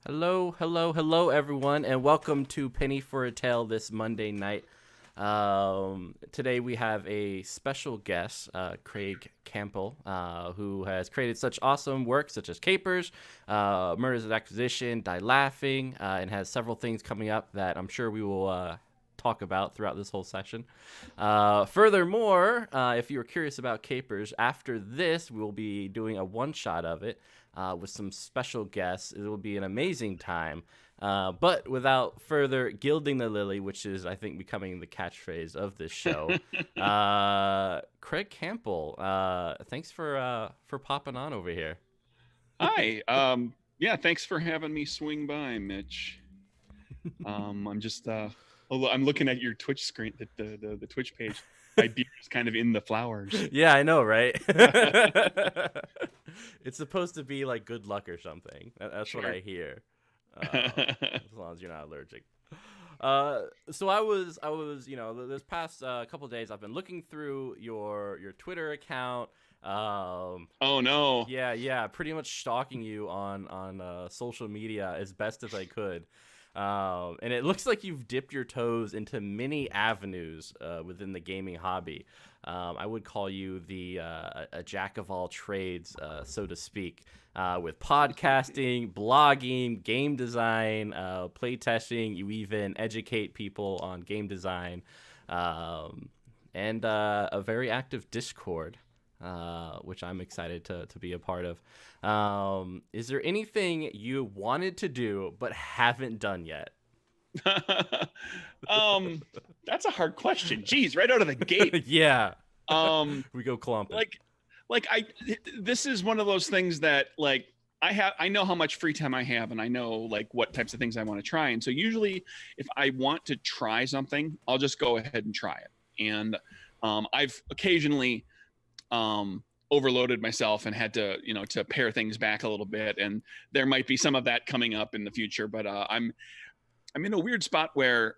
Hello, everyone, and welcome to Penny for a Tale this Monday night. Today we have a special guest, Craig Campbell, who has created such awesome work such as Capers, Murders and Acquisition, Die Laughing, and has several things coming up that I'm sure we will talk about throughout this whole session. Furthermore, if you were curious about Capers, after this we will be doing a one-shot of it with some special guests. It will be an amazing time. But without further gilding the lily, which is, I think, becoming the catchphrase of this show, Craig Campbell, thanks for popping on over here. Hi. Yeah, thanks for having me swing by, Mitch. I'm just I'm looking at your Twitch screen, the Twitch page. My beard is kind of in the flowers. Yeah, I know, right? It's supposed to be like good luck or something. That's what Sure. I hear. As long as you're not allergic. So I was, this past couple days, I've been looking through your Twitter account. Oh no. Yeah, pretty much stalking you on social media as best as I could. And it looks like you've dipped your toes into many avenues within the gaming hobby. I would call you a jack of all trades, so to speak, with podcasting, blogging, game design, playtesting. You even educate people on game design, and a very active Discord. Which I'm excited to be a part of. Is there anything you wanted to do but haven't done yet? um, that's a hard question. Jeez, right out of the gate. Yeah, Um, we go clumping. like I this is one of those things that like I know how much free time I have, and I know like what types of things I want to try. And so usually if I want to try something, I'll just go ahead and try it. And I've occasionally overloaded myself and had to to pare things back a little bit, and there might be some of that coming up in the future. But I'm in a weird spot where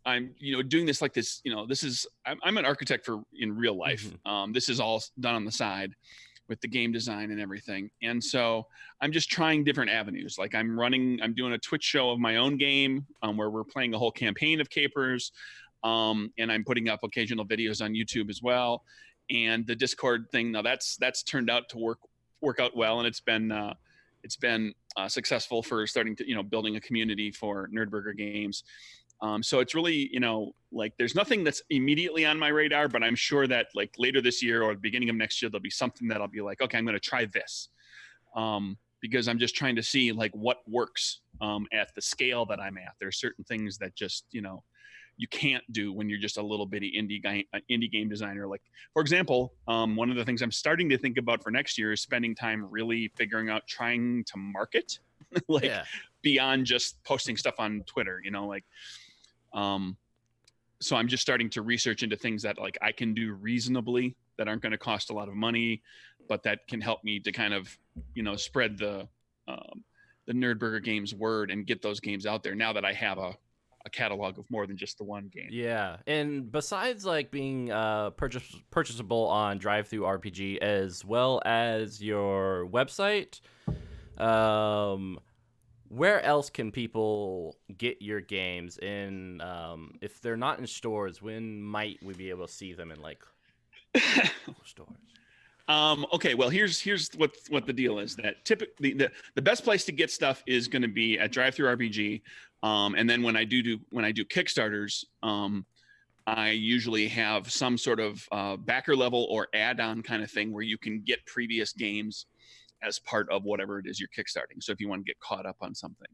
I'm doing this like this. This is I'm an architect for in real life. Mhm. This is all done on the side with the game design and everything. And so I'm just trying different avenues. Like I'm doing a Twitch show of my own game, where we're playing a whole campaign of Capers. And I'm putting up occasional videos on YouTube as well. And the Discord thing, now that's turned out to work out well, and it's been successful for starting to building a community for NerdBurger games. So it's really like there's nothing that's immediately on my radar, but I'm sure that like later this year or the beginning of next year there'll be something that I'll be like, okay, I'm going to try this, because I'm just trying to see like what works at the scale that I'm at. There's certain things that just you can't do when you're just a little bitty indie game designer. Like, for example, one of the things I'm starting to think about for next year is spending time really figuring out trying to market, like Yeah. beyond just posting stuff on Twitter. Um, so I'm just starting to research into things that like I can do reasonably that aren't going to cost a lot of money, but that can help me to kind of spread the NerdBurger games word and get those games out there now that I have a catalog of more than just the one game. Yeah, and besides like being purchasable on Drive Through RPG as well as your website, um, where else can people get your games? In if they're not in stores, when might we be able to see them in like stores? Okay, well here's what the deal is. That typically the best place to get stuff is going to be at Drive Through RPG, and then when I do Kickstarters, I usually have some sort of backer level or add-on kind of thing where you can get previous games as part of whatever it is you're kickstarting. So if you want to get caught up on something,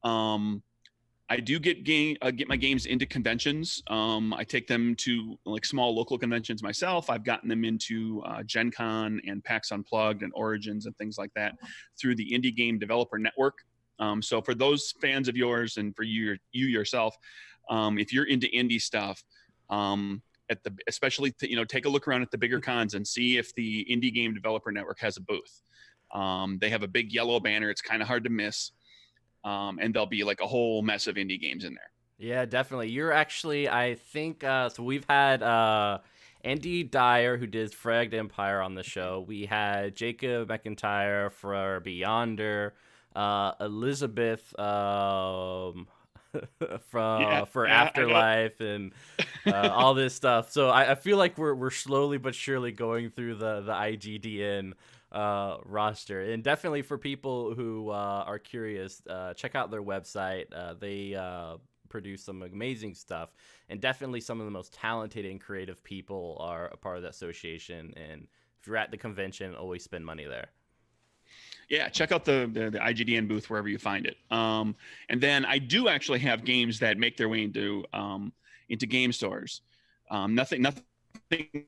um, I do get my games into conventions. I take them to like small local conventions myself. I've gotten them into Gen Con and PAX Unplugged and Origins and things like that through the Indie Game Developer Network. So for those fans of yours and for you yourself, if you're into indie stuff, especially take a look around at the bigger cons and see if the Indie Game Developer Network has a booth. They have a big yellow banner. It's kind of hard to miss. And there'll be like a whole mess of indie games in there. Yeah, definitely. You're actually, I think, so we've had Andy Dyer, who did Fragged Empire on the show. We had Jacob McIntyre for Beyonder. Elizabeth Yeah, for yeah, I know. Afterlife and all this stuff. So I feel like we're slowly but surely going through the IGDN roster, and definitely for people who are curious, check out their website. They produce some amazing stuff, and definitely some of the most talented and creative people are a part of that association. And if you're at the convention, always spend money there. Yeah, check out the IGDN booth wherever you find it. And then I do actually have games that make their way into game stores. Nothing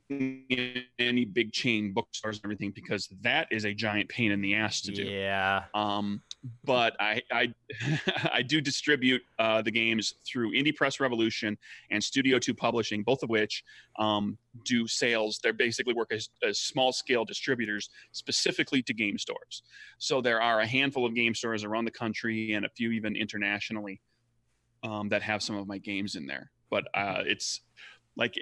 in any big chain bookstores and everything, because that is a giant pain in the ass to do. Yeah. But I I do distribute the games through Indie Press Revolution and Studio 2 Publishing, both of which do sales. They basically work as small scale distributors specifically to game stores. So there are a handful of game stores around the country and a few even internationally that have some of my games in there. But it's like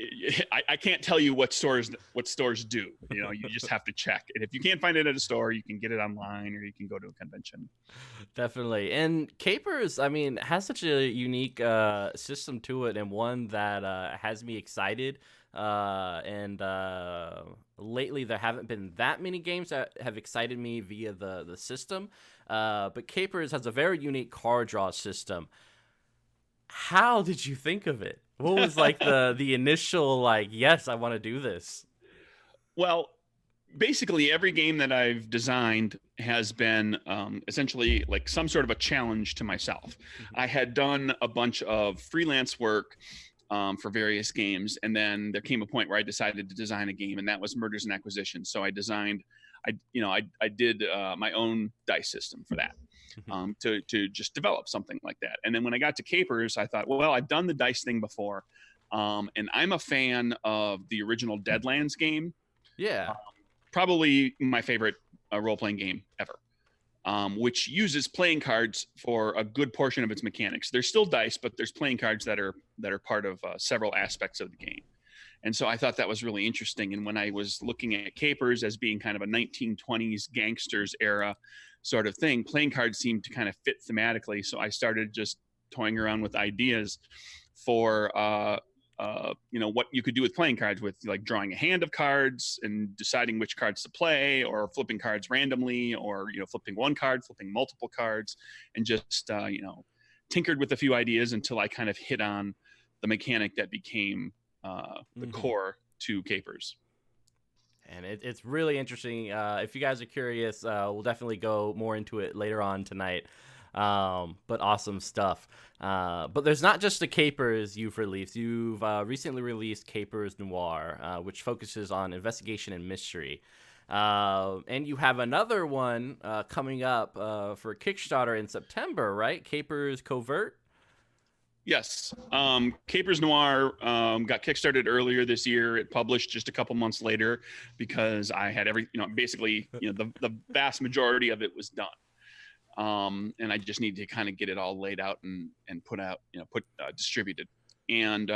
I can't tell you what stores do. You know, you just have to check. And if you can't find it at a store, you can get it online or you can go to a convention. Definitely. And Capers, I mean, has such a unique system to it, and one that has me excited. And lately, there haven't been that many games that have excited me via the system. But Capers has a very unique card draw system. How did you think of it? What was like the initial like, yes, I want to do this? Well, basically every game that I've designed has been essentially like some sort of a challenge to myself. I had done a bunch of freelance work for various games, and then there came a point where I decided to design a game, and that was Murders and Acquisitions. So I designed, I did my own dice system for that. To just develop something like that. And then when I got to Capers, I thought, well, I've done the dice thing before, and I'm a fan of the original Deadlands game. Yeah. Probably my favorite role-playing game ever, which uses playing cards for a good portion of its mechanics. There's still dice, but there's playing cards that are part of several aspects of the game. And so I thought that was really interesting. And when I was looking at Capers as being kind of a 1920s gangsters era sort of thing, playing cards seemed to kind of fit thematically. So I started just toying around with ideas for what you could do with playing cards, with like drawing a hand of cards and deciding which cards to play, or flipping cards randomly, or flipping one card, flipping multiple cards, and just tinkered with a few ideas until I kind of hit on the mechanic that became the core to Capers. And it's really interesting. If you guys are curious, we'll definitely go more into it later on tonight. But awesome stuff. But there's not just the Capers you've released. You've recently released Capers Noir, which focuses on investigation and mystery. And you have another one coming up for Kickstarter in September, right? Capers Covert? Yes. Capers Noir got kickstarted earlier this year. It published just a couple months later because I had basically the vast majority of it was done. And I just needed to kind of get it all laid out and put out, distributed. And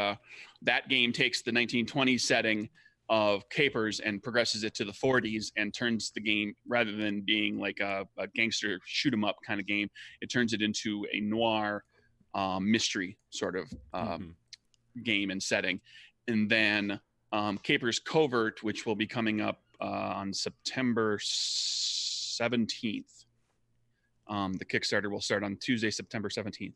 that game takes the 1920s setting of Capers and progresses it to the 40s and turns the game, rather than being like a gangster shoot 'em up kind of game, it turns it into a noir mystery sort of game and setting. And then Capers Covert, which will be coming up on September 17th. The Kickstarter will start on Tuesday, September 17th.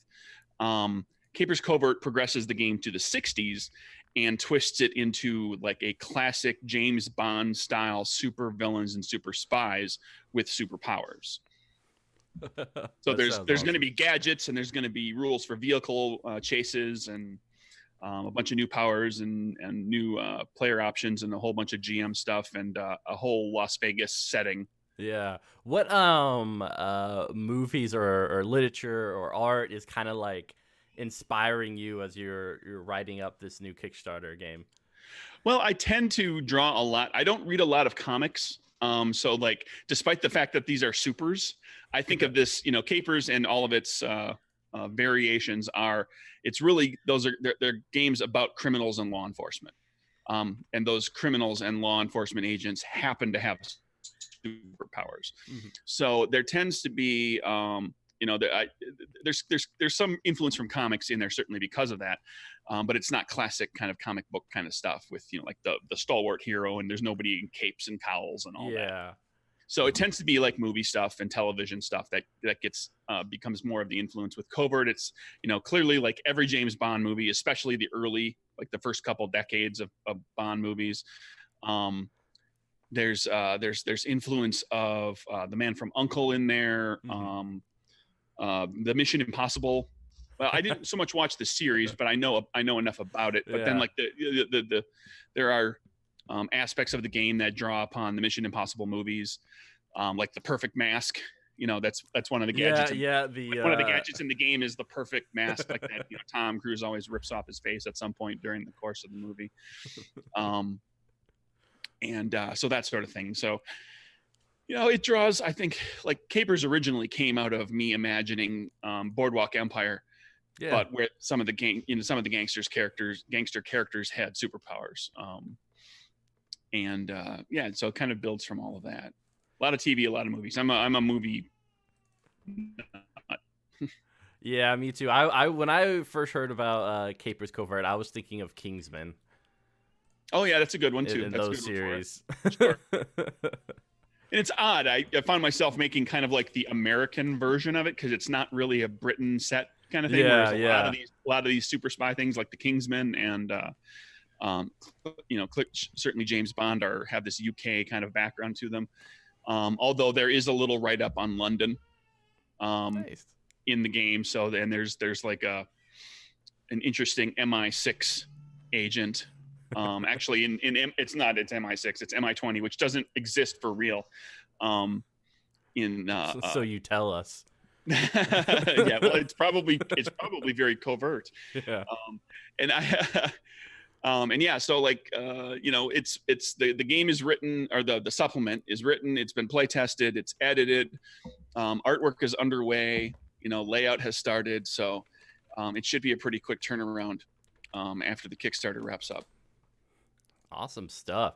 Capers Covert progresses the game to the 60s and twists it into like a classic James Bond style super villains and super spies with superpowers. So there's awesome. Going to be gadgets, and there's going to be rules for vehicle chases, and a bunch of new powers and new player options, and a whole bunch of GM stuff, and a whole Las Vegas setting. Yeah. What movies or literature or art is kind of like inspiring you as you're writing up this new Kickstarter game? Well, I tend to draw a lot. I don't read a lot of comics. So like, despite the fact that these are supers, I think of this, Capers and all of its variations it's really, they're games about criminals and law enforcement. And those criminals and law enforcement agents happen to have superpowers. Mhm. So there tends to be, there's some influence from comics in there, certainly because of that. But it's not classic kind of comic book kind of stuff with, like the stalwart hero and there's nobody in capes and cowls and all that. Yeah. So it tends to be like movie stuff and television stuff that gets becomes more of the influence. With covert, it's clearly like every James Bond movie, especially the early, like the first couple decades of Bond movies. There's influence of The Man from U.N.C.L.E. in there. Mhm. The Mission Impossible. Well, I didn't so much watch the series, but I know enough about it. But then Yeah. like there are aspects of the game that draw upon the Mission Impossible movies, like the perfect mask. That's one of the gadgets. Yeah. One of the gadgets in the game is the perfect mask, like that. Tom Cruise always rips off his face at some point during the course of the movie. So that sort of thing. So it draws, I think, like Capers originally came out of me imagining Boardwalk Empire, Yeah. but where some of the gangster characters had superpowers. So it kind of builds from all of that. A lot of TV, a lot of movies. I'm a movie nut. Yeah, me too. I when I first heard about Capers Covert, I was thinking of Kingsman Oh yeah, that's a good one too. in That's a those good one for it. series. Sure. And it's odd. I found myself making kind of like the American version of it because it's not really a Britain set kind of thing. Yeah, whereas yeah. a lot of these super spy things like the Kingsman and certainly James Bond have this UK kind of background to them. Although there is a little write up on London Nice. in the game. So then there's like an interesting MI6 agent. Actually, it's MI6, it's MI20, which doesn't exist for real. So you tell us. Yeah, well, it's probably very covert. Yeah. So like it's the game is written, or the supplement is written, it's been play tested, it's edited, artwork is underway, layout has started, so it should be a pretty quick turnaround after the Kickstarter wraps up. Awesome stuff.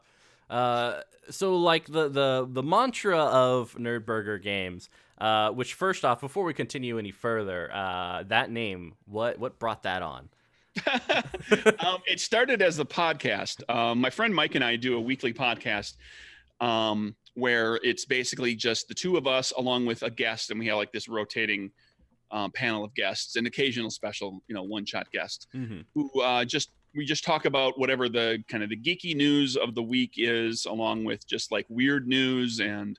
So like the mantra of NerdBurger Games, which first off, before we continue any further, that name, what brought that on? It started as the podcast. My friend Mike and I do a weekly podcast where it's basically just the two of us along with a guest, and we have like this rotating panel of guests, an occasional special, one-shot guest, Mm-hmm. who we just talk about whatever the kind of the geeky news of the week is, along with just like weird news, and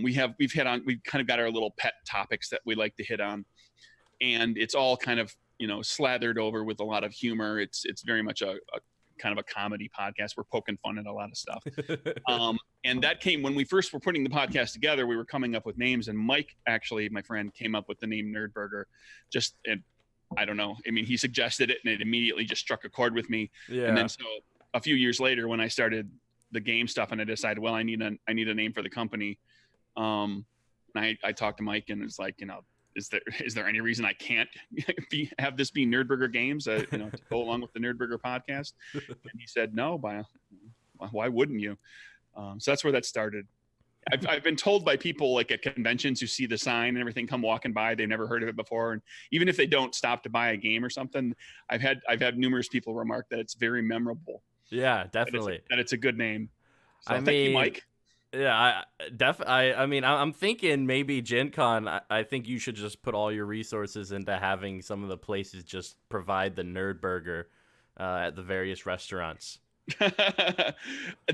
we've kind of got our little pet topics that we like to hit on, and it's all kind of slathered over with a lot of humor. It's very much a kind of a comedy podcast. We're poking fun at a lot of stuff. And that came when we first were putting the podcast together. We were coming up with names, and Mike, actually, my friend, came up with the name NerdBurger. And I don't know. I mean, he suggested it, and it immediately just struck a chord with me. Yeah. And then so a few years later, when I started the game stuff, and I decided, well, I need a name for the company. And I talked to Mike, and it's like, is there any reason I can't have this be NerdBurger Games, to go along with the NerdBurger podcast? And he said, no, why wouldn't you? So that's where that started. I've been told by people like at conventions who see the sign and everything come walking by, they've never heard of it before, and even if they don't stop to buy a game or something, I've had numerous people remark that it's very memorable. Yeah, definitely. That it's a good name. So I thank you, Mike. Yeah, I mean, I'm thinking maybe Gen Con, I think you should just put all your resources into having some of the places just provide the NerdBurger at the various restaurants.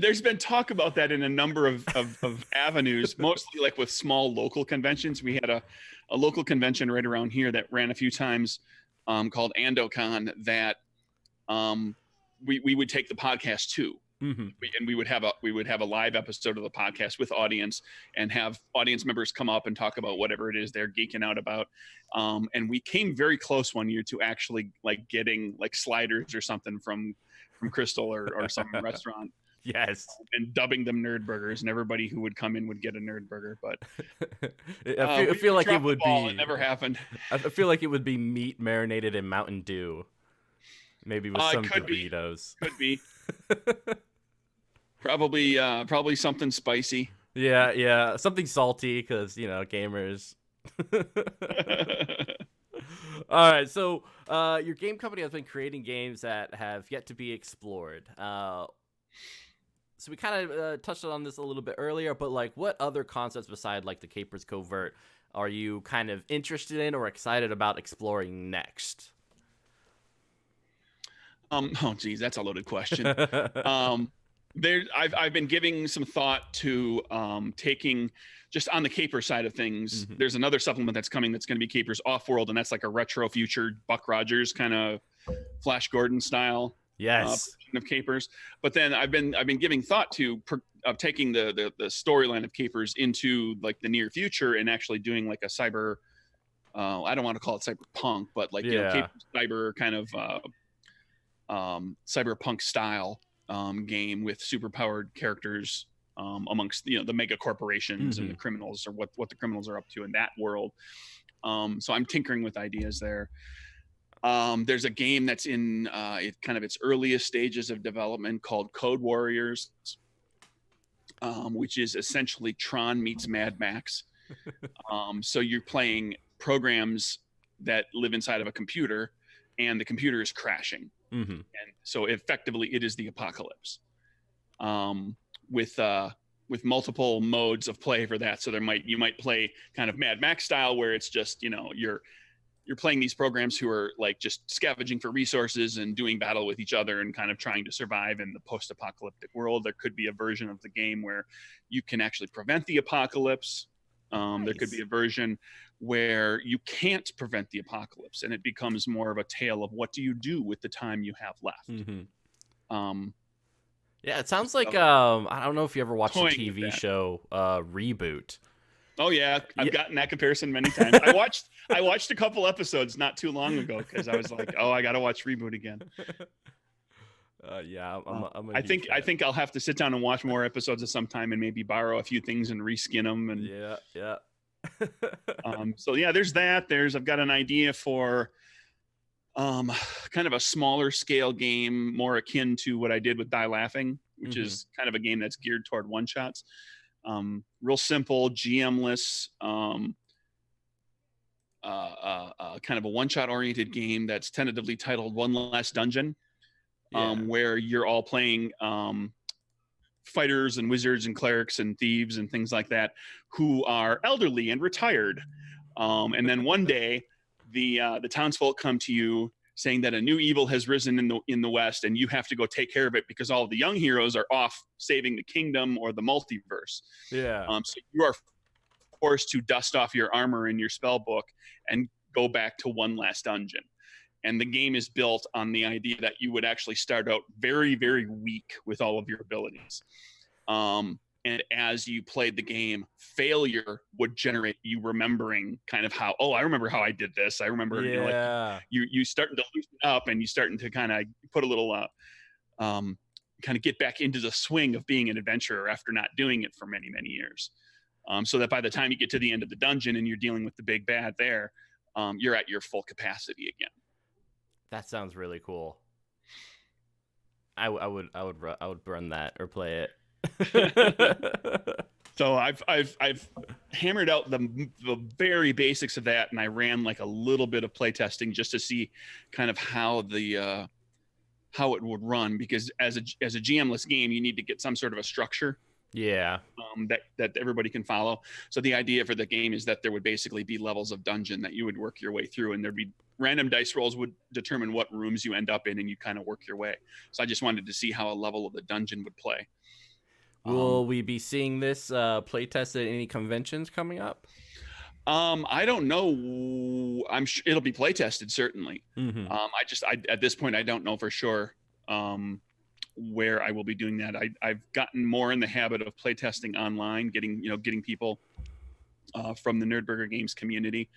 There's been talk about that in a number of avenues, mostly like with small local conventions. We had a local convention right around here that ran a few times called AndoCon that we would take the podcast to. Mm-hmm. And we would have a live episode of the podcast with audience, and have audience members come up and talk about whatever it is they're geeking out about. And we came very close one year to actually like getting like sliders or something from Crystal or some restaurant. Yes. And dubbing them NerdBurgers, and everybody who would come in would get a NerdBurger. But I feel like it would be. It never happened. I feel like it would be meat marinated in Mountain Dew, maybe with some Doritos. Could be. Probably something spicy. Yeah, something salty because gamers. All right, so your game company has been creating games that have yet to be explored. So we kind of touched on this a little bit earlier, but like, what other concepts beside like the Capers Covert are you kind of interested in or excited about exploring next? Oh geez, that's a loaded question. Um, I've been giving some thought to taking just on the caper side of things. Mhm. There's another supplement that's coming that's going to be capers off world, and that's like a retro future Buck Rogers kind of Flash Gordon style Yes. version of capers. But then I've been giving thought to of taking the storyline of capers into like the near future and actually doing like a cyber. I don't want to call it cyberpunk, but like Yeah. capers cyber kind of cyberpunk style game with superpowered characters amongst the mega corporations and the Hmm. criminals, or what the criminals are up to in that world. So I'm tinkering with ideas there. There's a game that's in kind of its earliest stages of development called Code Warriors, which is essentially Tron meets Mad Max. So you're playing programs that live inside of a computer, and the computer is crashing, Hmm. and so effectively it is the apocalypse, um, with multiple modes of play for that. So you might play kind of Mad Max style, where it's just you're playing these programs who are like just scavenging for resources and doing battle with each other and kind of trying to survive in the post-apocalyptic world. There could be a version of the game where you can actually prevent the apocalypse. There could be Nice. a version where you can't prevent the apocalypse, and it becomes more of a tale of what do you do with the time you have left. Hmm. Um, Yeah, it sounds like so I don't know if you ever watched the toying with TV that. show Reboot. Oh yeah, I've Yeah. gotten that comparison many times. I watched a couple episodes not too long ago because I was like, oh, I got to watch Reboot again. Yeah, I'm a I huge think I fan. think I'll have to sit down and watch more episodes at some time and maybe borrow a few things and reskin them. And Yeah, yeah. so yeah, there's that. I've got an idea for um, kind of a smaller scale game, more akin to what I did with Die Laughing, which Hmm. is kind of a game that's geared toward one shots. Real simple, GM-less, kind of a one shot oriented game that's tentatively titled One Last Dungeon, Yeah. where you're all playing fighters and wizards and clerics and thieves and things like that who are elderly and retired. And then one day, the townsfolk come to you saying that a new evil has risen in the west, and you have to go take care of it because all of the young heroes are off saving the kingdom or the multiverse. Yeah. So you are forced to dust off your armor and your spell book and go back to one last dungeon. And the game is built on the idea that you would actually start out very, very weak with all of your abilities. And as you played the game, failure would generate you remembering kind of how, oh, I remember how I did this. I remember, like Yeah. you starting to loosen up and you starting to kind of put a little kind of get back into the swing of being an adventurer after not doing it for many, many years. So that by the time you get to the end of the dungeon and you're dealing with the big bad there, you're at your full capacity again. That sounds really cool. I would run that or play it. So I've hammered out the very basics of that, and I ran like a little bit of playtesting just to see kind of how how it would run, because as a GM-less game, you need to get some sort of a structure Yeah. that everybody can follow. So the idea for the game is that there would basically be levels of dungeon that you would work your way through, and there'd be random dice rolls would determine what rooms you end up in, and you kind of work your way. So I just wanted to see how a level of the dungeon would play. Will we be seeing this playtest at any conventions coming up? I don't know. I'm sure it'll be play tested, certainly. Mm-hmm. I at this point I don't know for sure where I will be doing that. I've gotten more in the habit of play testing online, getting people from the NerdBurger Games community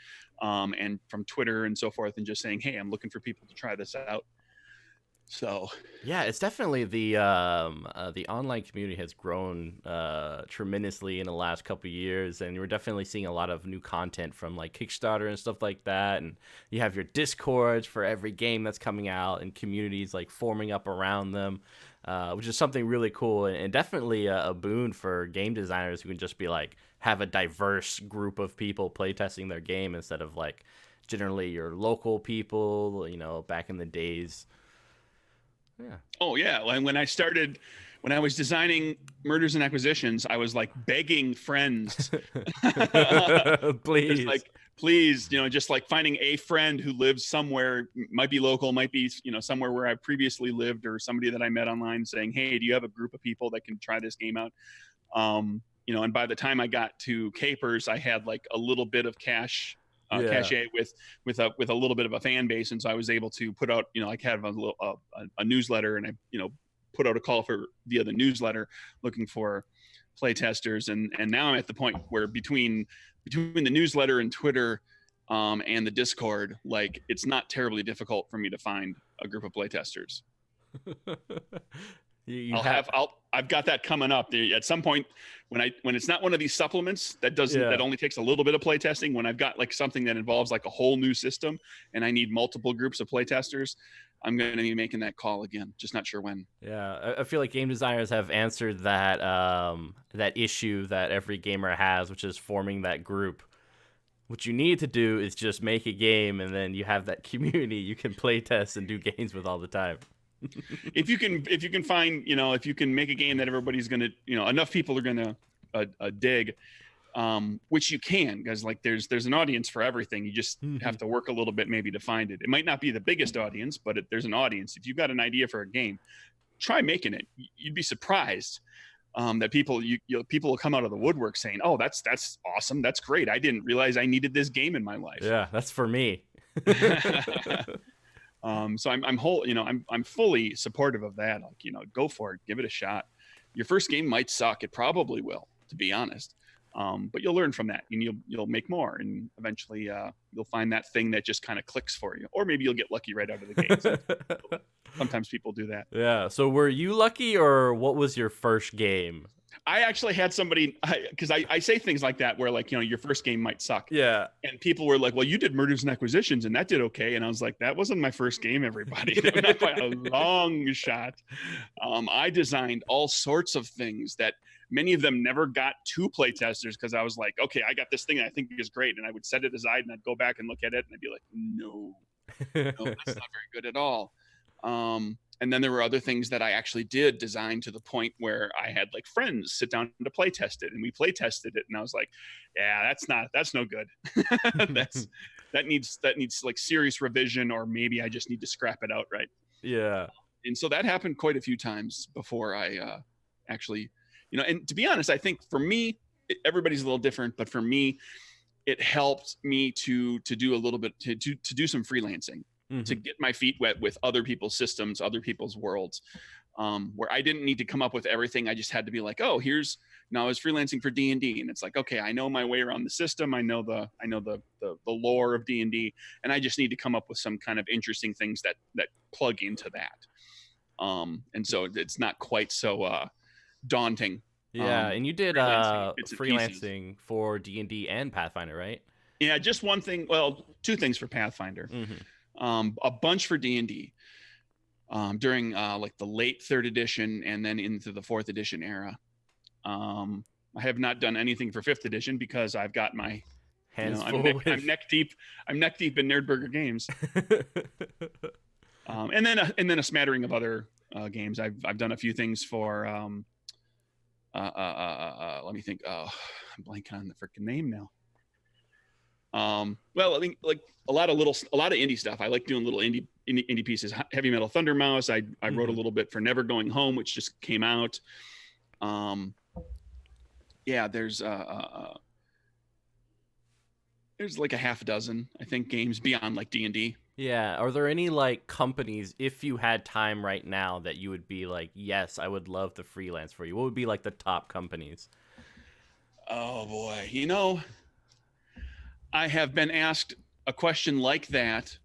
and from Twitter and so forth, and just saying, hey, I'm looking for people to try this out. So Yeah, it's definitely the online community has grown tremendously in the last couple of years, and we're definitely seeing a lot of new content from like Kickstarter and stuff like that. And you have your Discords for every game that's coming out, and communities like forming up around them. which is something really cool and definitely a boon for game designers who can just be like have a diverse group of people playtesting their game instead of like generally your local people, back in the days. Yeah. Oh yeah. And when I was designing Murders and Acquisitions, I was like begging friends, just Please. like, please, just like finding a friend who lives somewhere, might be local, might be, somewhere where I previously lived, or somebody that I met online, saying, hey, do you have a group of people that can try this game out? And by the time I got to Capers, I had like a little bit of cachet with a little bit of a fan base, and so I was able to put out, I have a newsletter, and I put out a call via the newsletter looking for playtesters, and now I'm at the point where between the newsletter and Twitter, and the Discord, like it's not terribly difficult for me to find a group of playtesters. I've got that coming up at some point when it's not one of these supplements that only takes a little bit of playtesting. When I've got like something that involves like a whole new system and I need multiple groups of playtesters, I'm going to be making that call again. Just not sure when. Yeah, I feel like game designers have answered that issue that every gamer has, which is forming that group. What you need to do is just make a game, and then you have that community you can play test and do games with all the time. if you can find, if you can make a game that everybody's gonna, enough people are gonna dig, which you can, because like there's an audience for everything. You just have to work a little bit maybe to find it. It might not be the biggest audience, but there's an audience. If you've got an idea for a game, try making it. You'd be surprised that people will come out of the woodwork saying, oh, that's awesome, that's great, I didn't realize I needed this game in my life. Yeah, that's for me. So I'm fully supportive of that. Like, go for it, give it a shot. Your first game might suck, it probably will, to be honest, but you'll learn from that, and you'll make more, and eventually you'll find that thing that just kind of clicks for you, or maybe you'll get lucky right out of the gate. Sometimes people do that. Yeah. So were you lucky, or what was your first game? I actually had somebody, because I say things like that where like, your first game might suck. Yeah. And people were like, well, you did Murders and Acquisitions and that did okay. And I was like, that wasn't my first game, everybody. Not by a long shot. I designed all sorts of things that many of them never got to play testers, because I was like, okay, I got this thing that I think is great. And I would set it aside and I'd go back and look at it and I'd be like, no, that's not very good at all. And then there were other things that I actually did design to the point where I had like friends sit down to play test it, and we play tested it, and I was like, yeah, that's no good. that needs like serious revision, or maybe I just need to scrap it outright. Yeah. And so that happened quite a few times before I actually, and to be honest, I think for me, everybody's a little different, but for me, it helped me to do a little bit, to do some freelancing. To get my feet wet with other people's systems, other people's worlds, where I didn't need to come up with everything. I just had to be like, oh, I was freelancing for D&D, and it's like, okay, I know my way around the system. I know the lore of D&D, and I just need to come up with some kind of interesting things that plug into that. And so it's not quite so daunting. Yeah, and you did freelancing for D&D and Pathfinder, right? Yeah, just one thing. Well, two things for Pathfinder. A bunch for D&D during like the late 3rd edition and then into the 4th edition era. I have not done anything for 5th edition because I've got my hands full. I'm neck deep in NerdBurger games. And then a smattering of other games. I've done a few things for let me think. Oh, I'm blanking on the freaking name now. Well, I think like a lot of indie stuff. I like doing little indie pieces. Heavy Metal Thunder Mouse. I wrote a little bit for Never Going Home, which just came out. Yeah, there's like a half a dozen, I think, games beyond like D&D. Yeah. Are there any like companies, if you had time right now, that you would be like, yes, I would love to freelance for you? What would be like the top companies? Oh boy, I have been asked a question like that,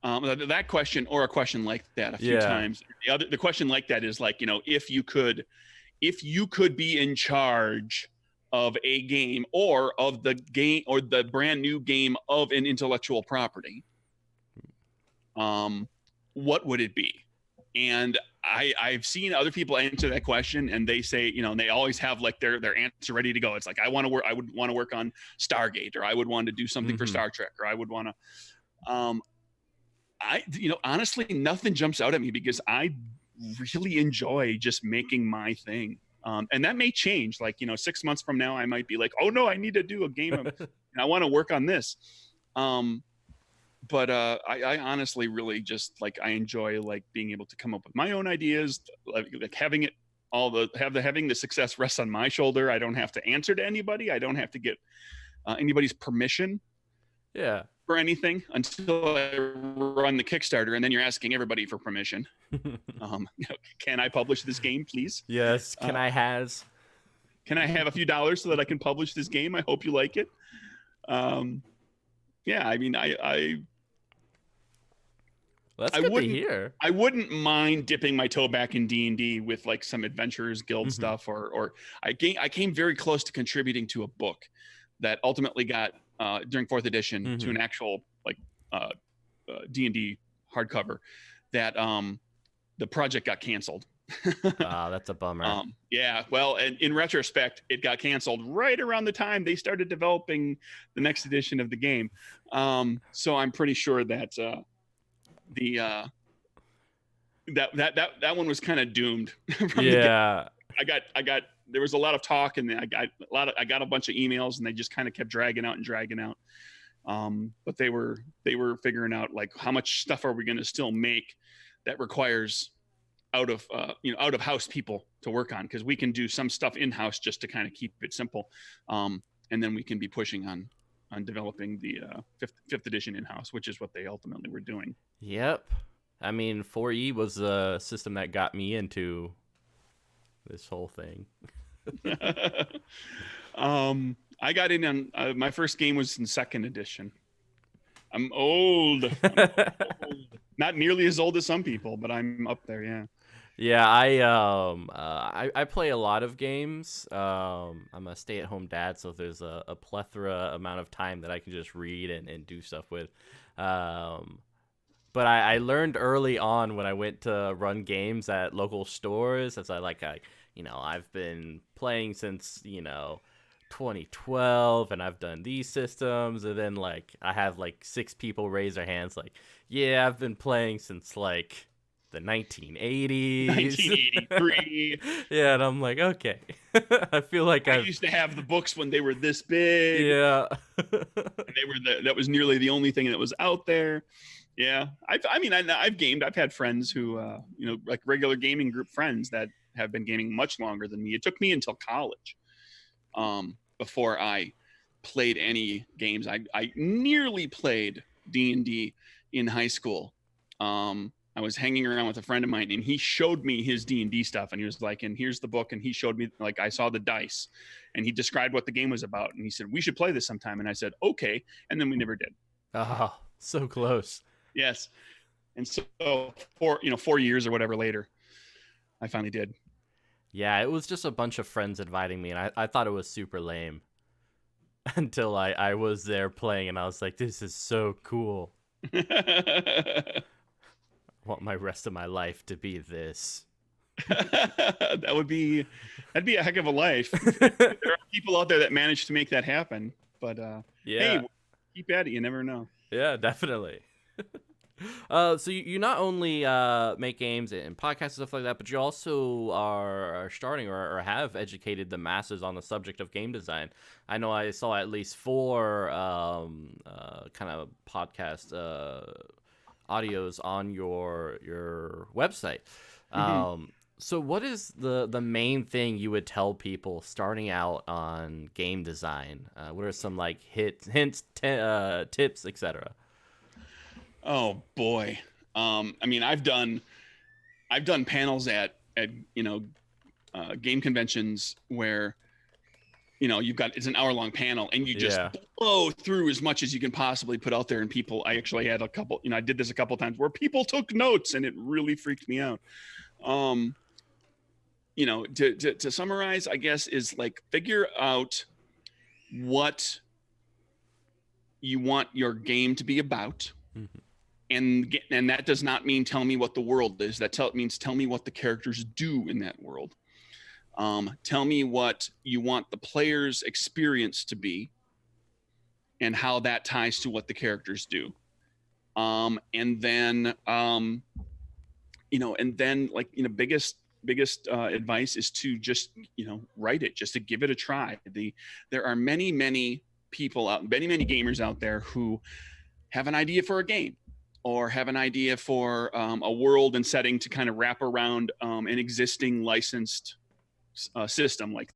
that question or a question like that a few times. The question like that is like, if you could be in charge of a game or of the game or the brand new game of an intellectual property, what would it be? And I've seen other people answer that question, and they say, you know, and they always have like their answer ready to go. It's like, I would want to work on Stargate, or I would want to do something for Star Trek, or I would want to. Honestly, nothing jumps out at me because I really enjoy just making my thing. And that may change. Like, 6 months from now, I might be like, oh no, I need to do a game and I want to work on this. But I honestly really just like, I enjoy like being able to come up with my own ideas, like having it having the success rest on my shoulder. I don't have to answer to anybody. I don't have to get anybody's permission. Yeah. For anything until I run the Kickstarter, and then you're asking everybody for permission. Can I publish this game, please? Yes. Can I have a few dollars so that I can publish this game? I hope you like it. Yeah, I mean, That's good to hear. I wouldn't mind dipping my toe back in D&D with like some Adventurers Guild stuff, or I came very close to contributing to a book that ultimately got during 4th edition to an actual like D&D hardcover that the project got canceled. That's a bummer. Yeah, well, and in retrospect, it got canceled right around the time they started developing the next edition of the game. So I'm pretty sure that that one was kind of doomed. Yeah. I got there was a lot of talk, and I got a bunch of emails, and they just kind of kept dragging out. But they were figuring out like, how much stuff are we going to still make that requires out of house people to work on, because we can do some stuff in house just to kind of keep it simple, and then we can be pushing on developing the fifth edition in house, which is what they ultimately were doing. Yep. I mean, 4E was the system that got me into this whole thing. I got in on my first game was in 2nd edition. I'm old. Not nearly as old as some people, but I'm up there. Yeah. Yeah, I play a lot of games. I'm a stay-at-home dad, so there's a plethora amount of time that I can just read and do stuff with. But I learned early on when I went to run games at local stores, as I've been playing since 2012, and I've done these systems, and then like I have like 6 people raise their hands like, yeah, I've been playing since like the 1980s. 1983. Yeah, and I'm like, okay. I feel like I used to have the books when they were this big. Yeah. And that was nearly the only thing that was out there. Yeah. I've gamed. I've had friends who like regular gaming group friends that have been gaming much longer than me. It took me until college before I played any games. I nearly played D&D in high school. I was hanging around with a friend of mine, and he showed me his D&D stuff, and he was like, and here's the book, and he showed me, like, I saw the dice, and he described what the game was about, and he said, we should play this sometime, and I said, okay, and then we never did. Oh, so close. Yes. And so 4 years or whatever later, I finally did. Yeah, it was just a bunch of friends inviting me, and I thought it was super lame until I was there playing, and I was like, this is so cool. I want my rest of my life to be this. That'd be a heck of a life. There are people out there that manage to make that happen, but hey, keep at it. You never know. Yeah, definitely. So you not only make games and podcasts and stuff like that, but you also are starting or have educated the masses on the subject of game design. I know I saw at least 4 kind of podcast audios on your website. So what is the main thing you would tell people starting out on game design? What are some like hints, tips, etc.? Oh boy. I've done panels at game conventions where it's an hour-long panel, and you just blow through as much as you can possibly put out there, and people, I actually had a couple, I did this a couple times where people took notes, and it really freaked me out. To summarize, I guess, is like, figure out what you want your game to be about. and that does not mean tell me what the world is. It means tell me what the characters do in that world. Tell me what you want the player's experience to be and how that ties to what the characters do. And then biggest advice is to just write it, just to give it a try. There are many people out, many gamers out there who have an idea for a game or have an idea for a world and setting to kind of wrap around an existing licensed system like